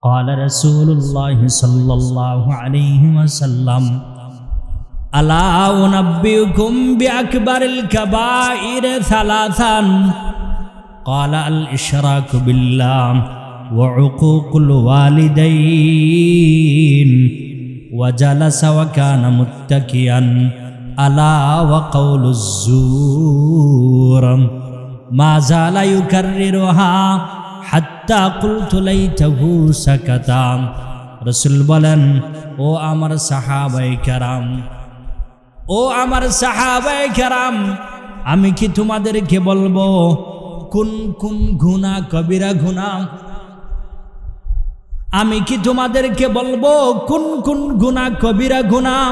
قال رسول الله صلى الله عليه وسلم ألا أنبئكم بأكبر الكبائر ثلاثا قال الإشراك بالله وعقوق الوالدين وجلس وكان متكئا ألا وقول الزور ما زال يكررها حتى قلت ليته سكتا رسول বলেন ও আমার সাহাবায়ে কেরাম আমি কি তোমাদেরকে বলবো কোন কোন গুনাহ কবিরা গুনাহ আমি কি তোমাদেরকে বলবো কোন কোন গুনাহ কবিরা গুনাহ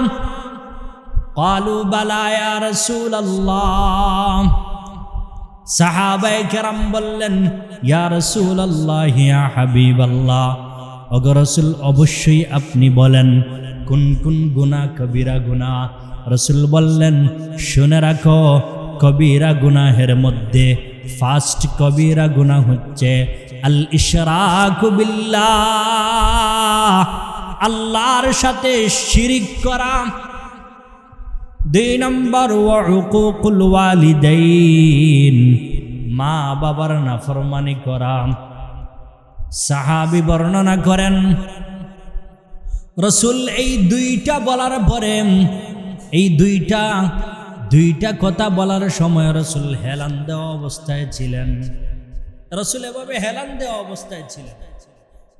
ক্বালু বালা ইয়া রাসূলুল্লাহ সাহাবায়ে কেরাম বললেন ইয়া রাসূলুল্লাহ ইয়া হাবিবাল্লাহ ওগো রাসূল অবশ্যই আপনি বলেন কোন কোন গুনাহ কবিরা গুনাহ রাসূল বললেন শুনে রাখো কবিরা গুনাহের মধ্যে ফার্স্ট কবিরা গুনাহ হচ্ছে আল ইশরাকু বিল্লাহ আল্লাহর সাথে শিরিক করা দুই নম্বর ওয়া উকুকুল ওয়ালিদাইন মা বাবার নাফরমানি করা সাহাবী বর্ণনা করেন রাসূল এই দুইটা বলার পরে এই দুইটা কথা বলার সময় রাসূল হেলান দেওয়া অবস্থায় ছিলেন রাসূল এভাবে হেলান দেওয়া অবস্থায় ছিলেন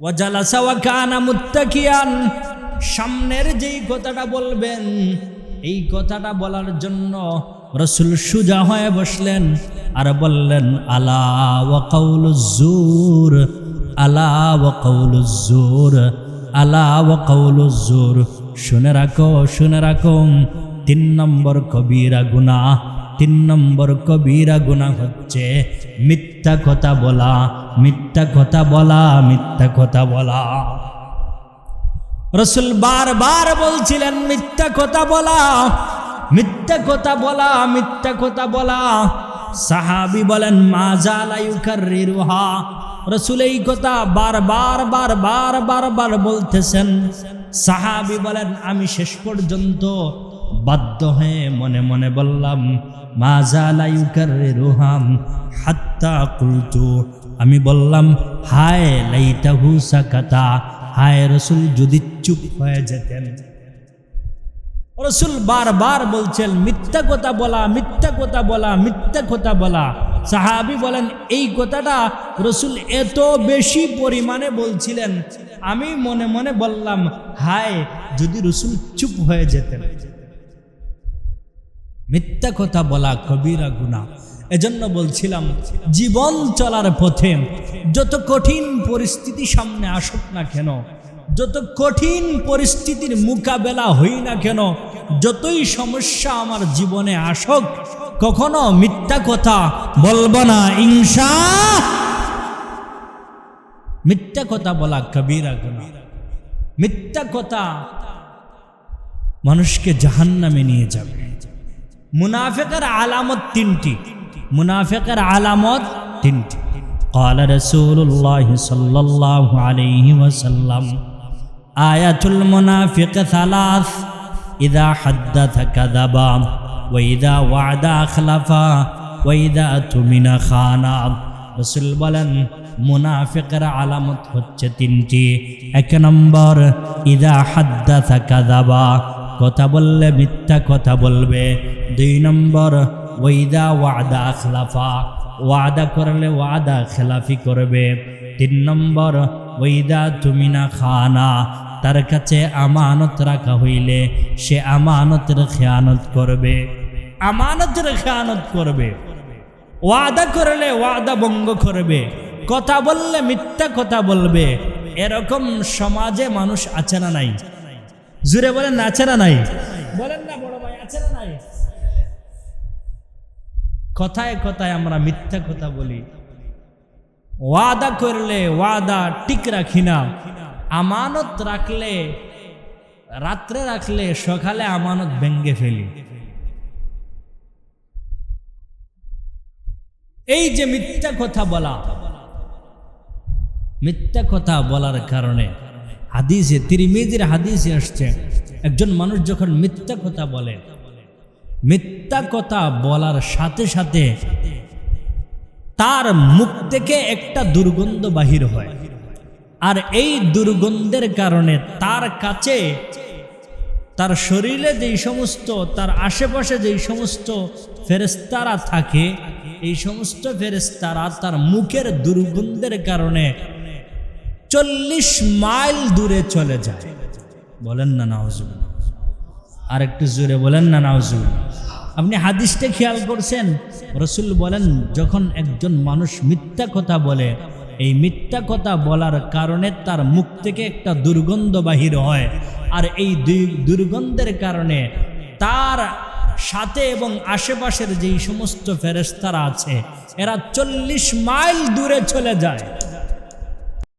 ওয়া জালাসা ওয়া কানা মুত্তাকিয়ান সামনের যেই কথাটা বলবেন এই কথাটা বলার জন্য রাসূল সুজা হয়ে বসলেন আর বললেন আলা ওয়া কাউলুজ জুর আলা ওয়া কাউলুজ জুর আলা ওয়া কাউলুজ জুর শুনে রাখো 3 নম্বর কবিরা গুনাহ হচ্ছে মিথ্যা কথা বলা রাসূল বারবার বলছিলেন মিথ্যা কথা বলা সাহাবী বলেন মা জালা ইউকাররিরুহা রাসূল এই কথা বারবার বলতেছেন সাহাবী বলেন আমি শেষ পর্যন্ত বাধ্য হয়ে মনে মনে বললাম মা জালা ইউকাররিরুহা হাত্তা কুলতু আমি বললাম হায় লাইতাহু সাকাতা হায় রাসূল যদি চুপ হয়ে যেতেন রাসূল বারবার বলছেন মিথ্যা কথা বলা সাহাবী বলেন এই কথাটা রাসূল এত বেশি পরিমাণে বলছিলেন আমি মনে মনে বললাম হায় যদি রাসূল চুপ হয়ে যেতেন মিথ্যা কথা বলা কবিরা গুনাহ এজন্য বলছিলাম জীবন চলার পথে যত কঠিন পরিস্থিতি সামনে আসুক না কেন যত কঠিন পরিস্থিতির মোকাবেলা হই না কেন যতই সমস্যা আমার জীবনে আসুক কখনো মিথ্যা কথা বলবো না মিথ্যা কথা বলা কবিরা গুনাহ মিথ্যা কথা মানুষকে জাহান্নামে নিয়ে যাবে মুনাফিকের আলামত তিনটি قال رسول الله صلى الله عليه وسلم آية المنافق ثلاث إذا حدث كذب وإذا وعد أخلف وإذا اؤتمن خان রাসূল বলেন মুনাফিকের আলামত হচ্ছে তিনটি এক নম্বর ইদা হাদ্দাথা কাযাবা কথা বললে মিথ্যা কথা বলবে দুই নম্বর ওয়াইদা ওয়াদা আখলাফা ওয়াদা করলে ওয়াদা খেলাফি করবে তিন নম্বর ওয়াইদা তুমিনা খানা তার কাছে আমানত রাখা হইলে সে আমানতের খেয়ানত করবে ওয়াদা করলে ওয়াদা ভঙ্গ করবে কথা বললে মিথ্যা কথা বলবে এরকম সমাজে মানুষ আছে না নাই জুড়ে বলেন না আছে না নাই বলেন না বড় ভাই আছে না নাই কথায় আমরা মিথ্যা কথা বলি ওয়াদা করলে ওয়াদা ঠিক রাখি না আমানত রাখলে রাত্রে রাখলে সকালে আমানত ভেঙ্গে ফেলি এই যে মিথ্যা কথা বলা মিথ্যা কথা বলার কারণে হাদিসে তিরমিজির হাদিসে আসছে, একজন মানুষ যখন মিথ্যা কথা বলে, মিথ্যা কথা বলার সাথে সাথে তার মুখ থেকে একটা দুর্গন্ধ বাহির হয়, আর এই দুর্গন্ধের কারণে তার কাছে, তার শরীরে যেই সমস্ত, তার আশেপাশে যেই সমস্ত ফেরেশতারা থাকে, এই সমস্ত ফেরেশতারা তার মুখের দুর্গন্ধের কারণে 40 মাইল দূরে চলে যায়। বলেন না নাউজুবিল্লাহ, আর একটু জোরে বলেন না নাউজুবিল্লাহ। আপনি হাদিসটা খেয়াল করছেন, রাসূল বলেন যখন একজন মানুষ মিথ্যা কথা বলে, এই মিথ্যা কথা বলার কারণে তার মুখ থেকে একটা দুর্গন্ধ বাহির হয়, আর এই দুর্গন্ধের কারণে তার সাথে এবং আশেপাশের যেই সমস্ত ফেরেশতারা আছে এরা 40 মাইল দূরে চলে যায়।